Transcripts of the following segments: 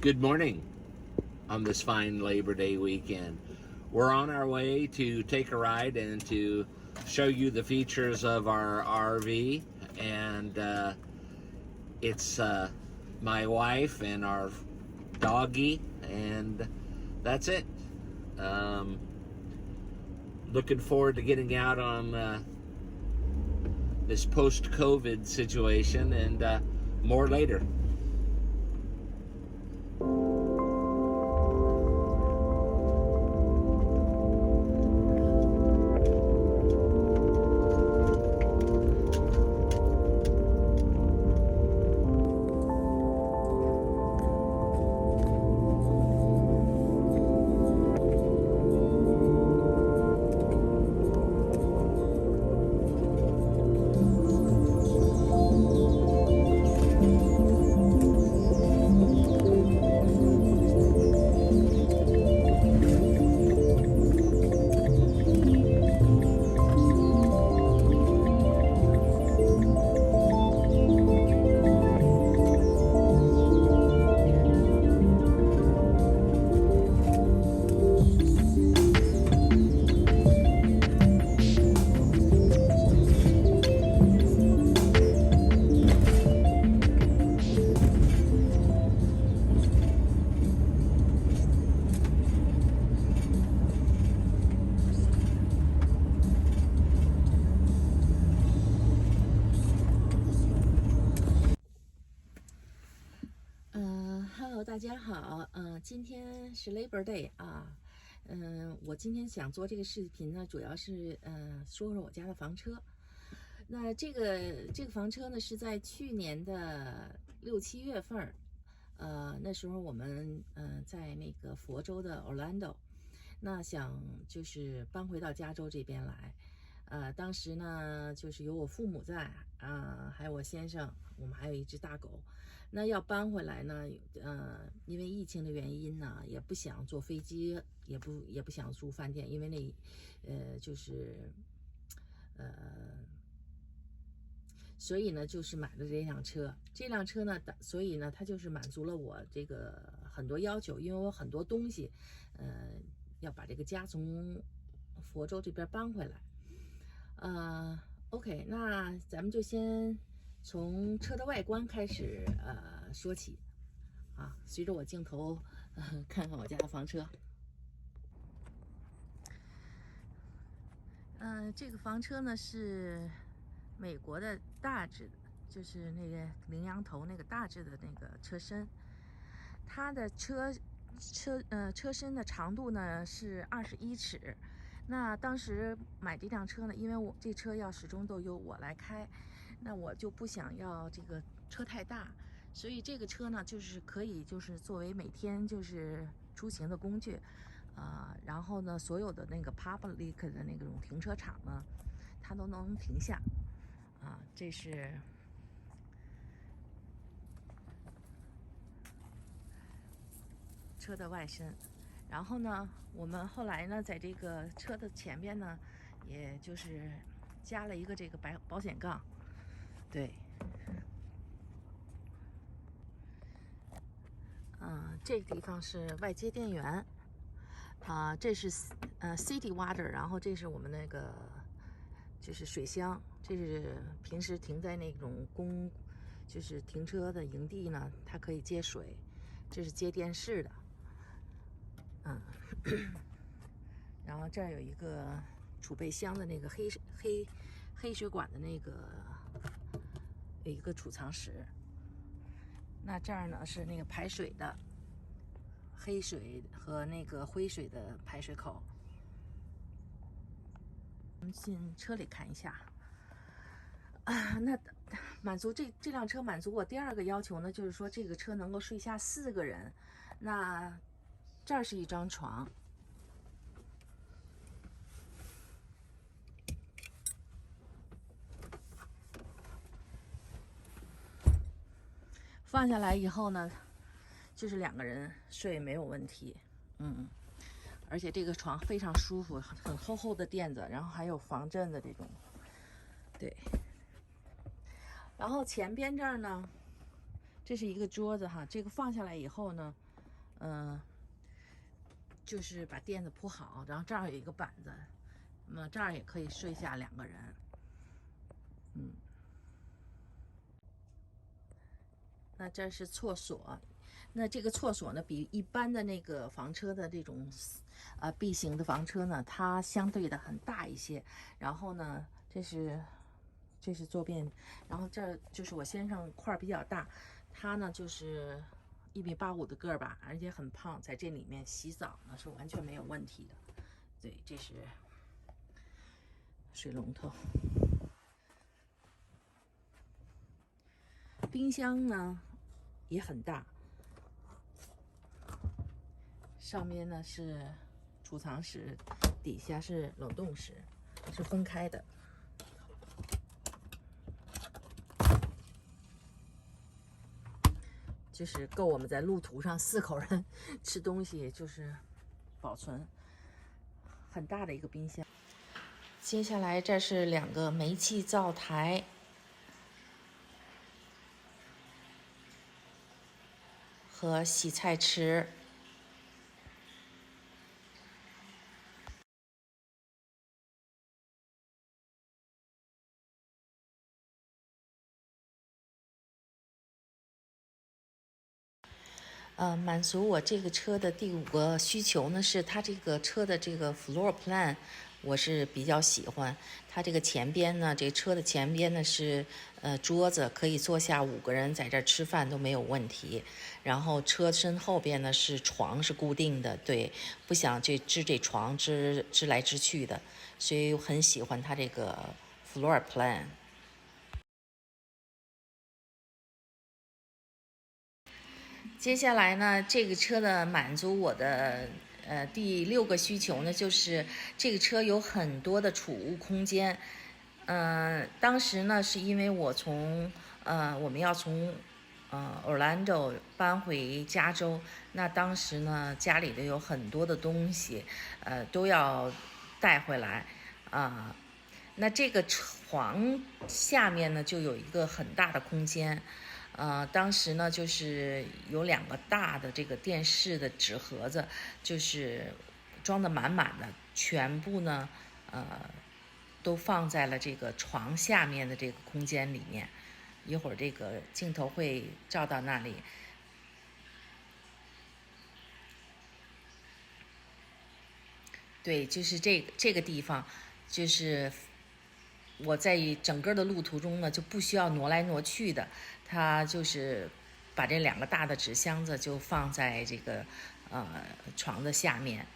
Good morning on this fine Labor Day weekend. We're on our way to take a ride and to show you the features of our RV. And it's my wife and our doggy, and that's it. Looking forward to getting out on this post-COVID situation, and more later. Hello， 大家好，今天是 Labor Day 啊，我今天想做这个视频呢，主要是说说我家的房车。那这个房车呢，是在去年的6、7月份，那时候我们在那个佛州的 Orlando， 那想就是搬回到加州这边来。当时呢，就是有我父母在还有我先生，我们还有一只大狗。那要搬回来呢，因为疫情的原因呢，也不想坐飞机，也不想住饭店，因为所以呢，就是买了这辆车。这辆车呢，所以呢，它就是满足了我这个很多要求，因为我很多东西，要把这个家从佛州这边搬回来。OK， 那咱们就先从车的外观开始说起啊。随着我镜头看看我家的房车。这个房车呢是美国的大致的，就是那个羚羊头那个大致的那个车身。它的车身的长度呢是21尺。那当时买这辆车呢，因为我这车要始终都由我来开，那我就不想要这个车太大，所以这个车呢就是可以就是作为每天就是出行的工具。然后呢，所有的那个 public 的那种停车场呢，它都能停下。这是车的外身。然后呢，我们后来呢，在这个车的前边呢，也就是加了一个这个保险杠。对，这个地方是外接电源。这是city water， 然后这是我们那个就是水箱，这是平时停在那种就是停车的营地呢，它可以接水。这是接电视的，然后这儿有一个储备箱的那个黑水管的那个有一个储藏室。那这儿呢是那个排水的。黑水和那个灰水的排水口。我们进车里看一下。那满足这辆车满足我第二个要求呢，就是说这个车能够睡下4个人。那这儿是一张床，放下来以后呢，就是2个人睡没有问题。而且这个床非常舒服，很厚厚的垫子，然后还有防震的这种。对，然后前边这儿呢，这是一个桌子哈，这个放下来以后呢，就是把垫子铺好，然后这儿有一个板子，那么这儿也可以睡下2个人。那这是厕所，那这个厕所呢，比一般的那个房车的这种B 型的房车呢，它相对的很大一些。然后呢，这是坐便，然后这就是我先生块儿比较大，他呢就是1.85米的个儿吧，而且很胖，在这里面洗澡呢是完全没有问题的。对，这是水龙头。冰箱呢也很大，上面呢是储藏室，底下是冷冻室，是分开的。就是够我们在路途上4口人吃东西，就是保存很大的一个冰箱。接下来这是2个煤气灶台和洗菜池。满足我这个车的第5个需求呢，是它这个车的这个 floor plan， 我是比较喜欢。它这个前边呢，这个车的前边呢是桌子，可以坐下5个人在这儿吃饭都没有问题。然后车身后边呢是床是固定的，对，不想这床支来支去的，所以我很喜欢它这个 floor plan。接下来呢，这个车的满足我的第6个需求呢，就是这个车有很多的储物空间。当时呢是因为我们要从Orlando 搬回加州，那当时呢家里的有很多的东西，都要带回来那这个床下面呢就有一个很大的空间。当时呢，就是有2个大的这个电视的纸盒子，就是装得满满的，全部呢，都放在了这个床下面的这个空间里面。一会儿这个镜头会照到那里。对，就是这个地方，就是我在整个的路途中呢，就不需要挪来挪去的，它就是把这2个大的纸箱子就放在这个床的下面，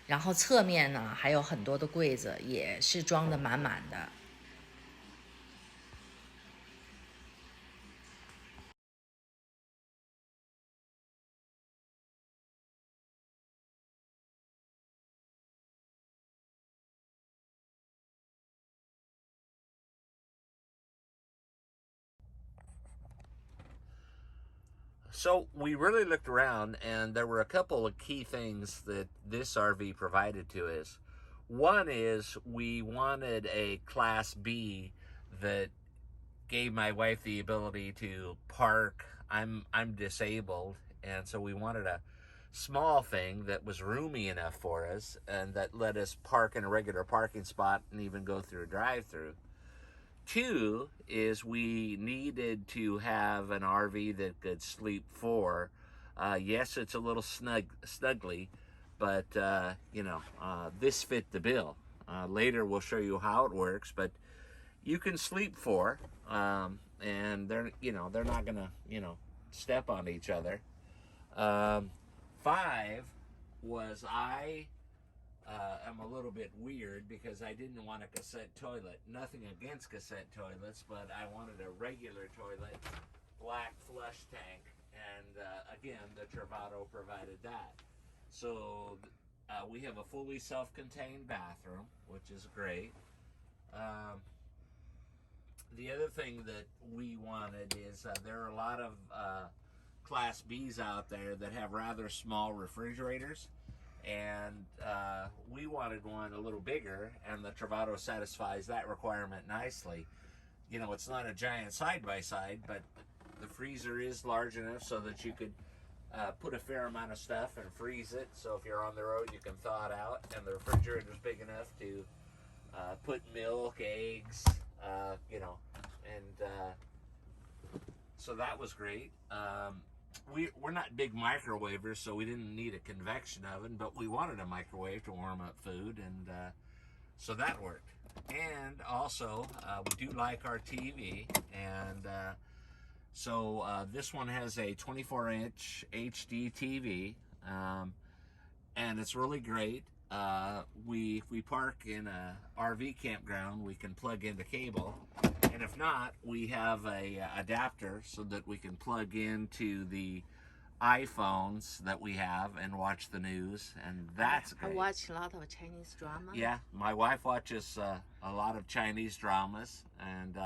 然后侧面呢还有很多的柜子，也是装得满满的。So we really looked around, and there were a couple of key things that this RV provided to us. One is we wanted a Class B that gave my wife the ability to park. I'm disabled, and so we wanted a small thing that was roomy enough for us and that let us park in a regular parking spot and even go through a drive-through. 2 is we needed to have an RV that could sleep 4. Yes, it's a little snuggly, but this fit the bill. Later we'll show you how it works, but you can sleep 4, and they're not gonna step on each other. 5 was I'm a little bit weird because I didn't want a cassette toilet. Nothing against cassette toilets, but I wanted a regular toilet, black flush tank, and again, the Travato provided that. So we have a fully self-contained bathroom, which is great. The other thing that we wanted is there are a lot of Class Bs out there that have rather small refrigerators, and we wanted one a little bigger, and the Travato satisfies that requirement nicely. It's not a giant side-by-side, but the freezer is large enough so that you could put a fair amount of stuff and freeze it. So if you're on the road, you can thaw it out. And the refrigerator's big enough to put milk, eggs, and so that was great. We're not big microwavers, so we didn't need a convection oven, but we wanted a microwave to warm up food, and so that worked. And also, we do like our TV, and so this one has a 24-inch HD TV, and it's really great. If we park in a RV campground, we can plug in the cable, and if not, we have a adapter so that we can plug into the iPhones that we have and watch the news, and that's great. I watch a lot of Chinese drama. Yeah, my wife watches a lot of Chinese dramas, and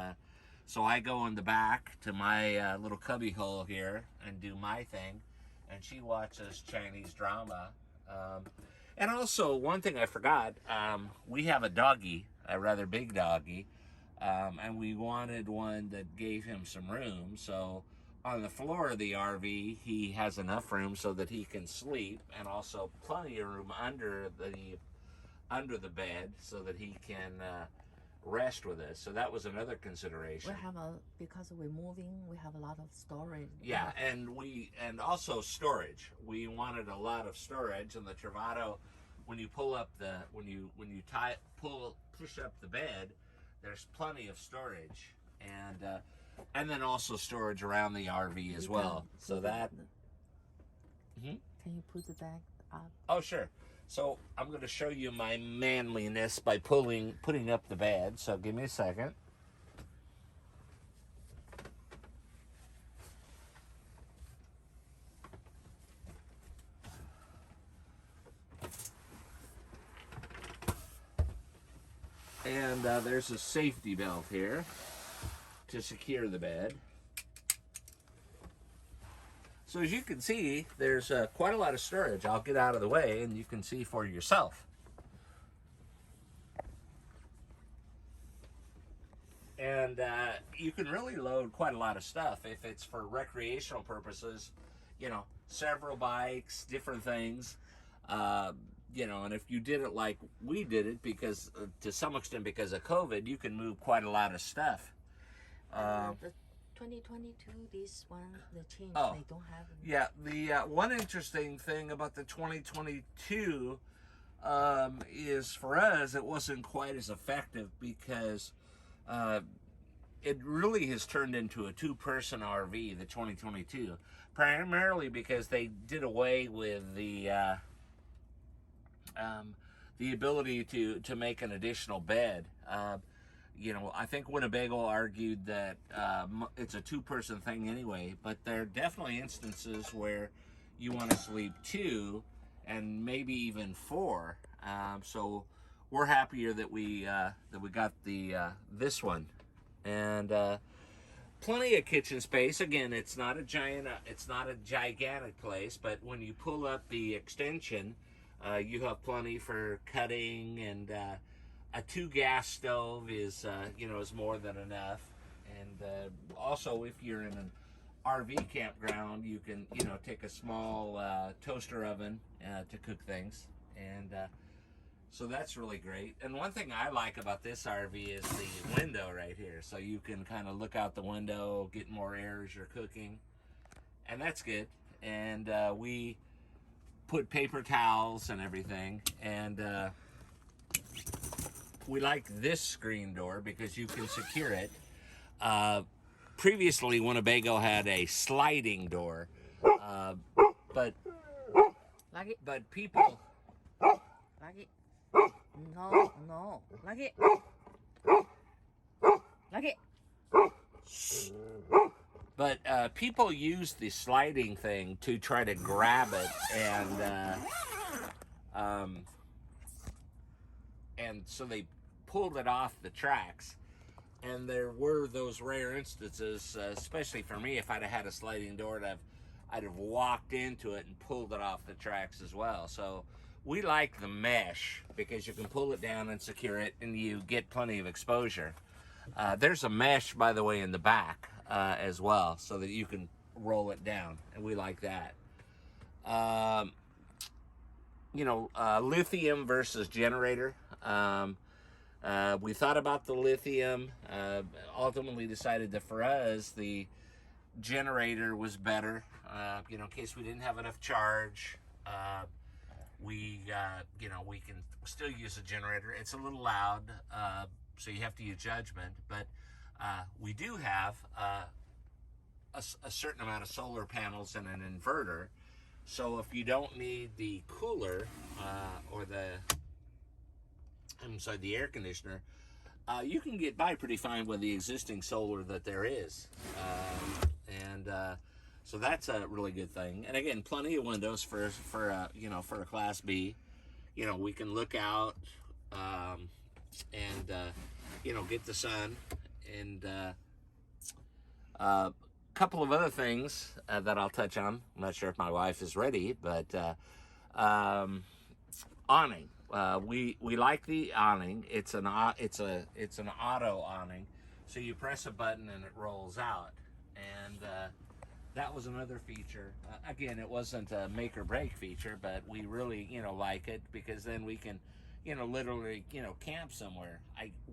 so I go in the back to my little cubby hole here and do my thing, and she watches Chinese drama. And also, one thing I forgot, we have a doggy, a rather big doggy, and we wanted one that gave him some room. So on the floor of the RV, he has enough room so that he can sleep, and also plenty of room under the bed so that he can rest with us. So that was another consideration. Because we're moving, we have a lot of storage. Yeah, and also storage. We wanted a lot of storage, and the Travato, when you pull up push up the bed, there's plenty of storage, and then also storage around the RV as well. So that. Can you put the bag up? Oh, sure. So I'm going to show you my manliness by putting up the bed. So give me a second. And there's a safety belt here to secure the bed. So as you can see, there's quite a lot of storage. I'll get out of the way and you can see for yourself. And you can really load quite a lot of stuff if it's for recreational purposes, several bikes, different things, and if you did it like we did it, because to some extent because of COVID, you can move quite a lot of stuff. The 2022, this one, the change, they don't have it. Yeah, the one interesting thing about the 2022 is for us, it wasn't quite as effective because it really has turned into a two-person RV, the 2022, primarily because they did away with the ability to make an additional bed. I think Winnebago argued that it's a two-person thing anyway, but there are definitely instances where you want to sleep two and maybe even four. So we're happier that we got this one, and plenty of kitchen space. Again, it's not a gigantic place, but when you pull up the extension, you have plenty for cutting, and a 2-gas stove is more than enough. And also, if you're in an RV campground, you can take a small toaster oven to cook things, and so that's really great. And one thing I like about this RV is the window right here, so you can kind of look out the window, get more air as you're cooking, and that's good. And we put paper towels and everything, and we like this screen door because you can secure it. Previously, Winnebago had a sliding door, but people like it. No, like it. Like it. But people use the sliding thing to try to grab it, and so they pulled it off the tracks. And there were those rare instances, especially for me, if I'd have had a sliding door, I'd have walked into it and pulled it off the tracks as well. So we like the mesh because you can pull it down and secure it, and you get plenty of exposure. There's a mesh, by the way, in the back as well, so that you can roll it down, and we like that. Um, lithium versus generator. We thought about the lithium, ultimately decided that for us, the generator was better, in case we didn't have enough charge. We can still use a generator. It's a little loud, so you have to use judgment, but we do have a certain amount of solar panels and an inverter. So if you don't need the cooler or the air conditioner, you can get by pretty fine with the existing solar that there is. And So that's a really good thing. And again, plenty of windows for a Class B. We can look out and get the sun. And a couple of other things that I'll touch on. I'm not sure if my wife is ready, but awning. We like the awning. It's an auto awning, so you press a button and it rolls out. And that was another feature. Again, it wasn't a make or break feature, but we really like it, because then we can literally camp somewhere.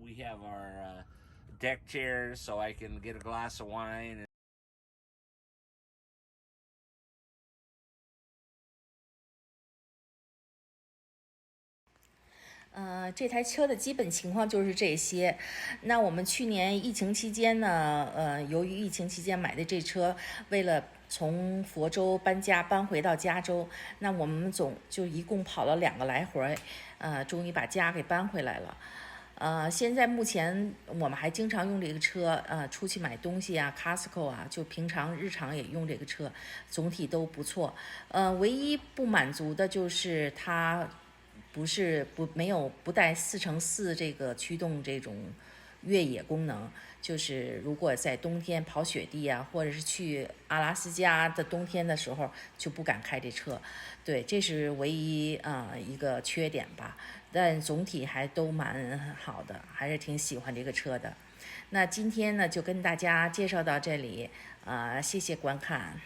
We have our deck chairs, so I can get a glass of wine and这台车的基本情况就是这些。那我们去年疫情期间呢，由于疫情期间买的这车，为了从佛州搬回到加州，那我们一共跑了2个来回，终于把家给搬回来了。现在目前我们还经常用这个车，出去买东西啊 ，Costco 啊，就平常日常也用这个车，总体都不错。唯一不满足的就是它不带4x4这个驱动这种越野功能，就是如果在冬天跑雪地啊，或者是去阿拉斯加的冬天的时候，就不敢开这车。对，这是唯一一个缺点吧，但总体还都蛮好的，还是挺喜欢这个车的。那今天呢，就跟大家介绍到这里，谢谢观看。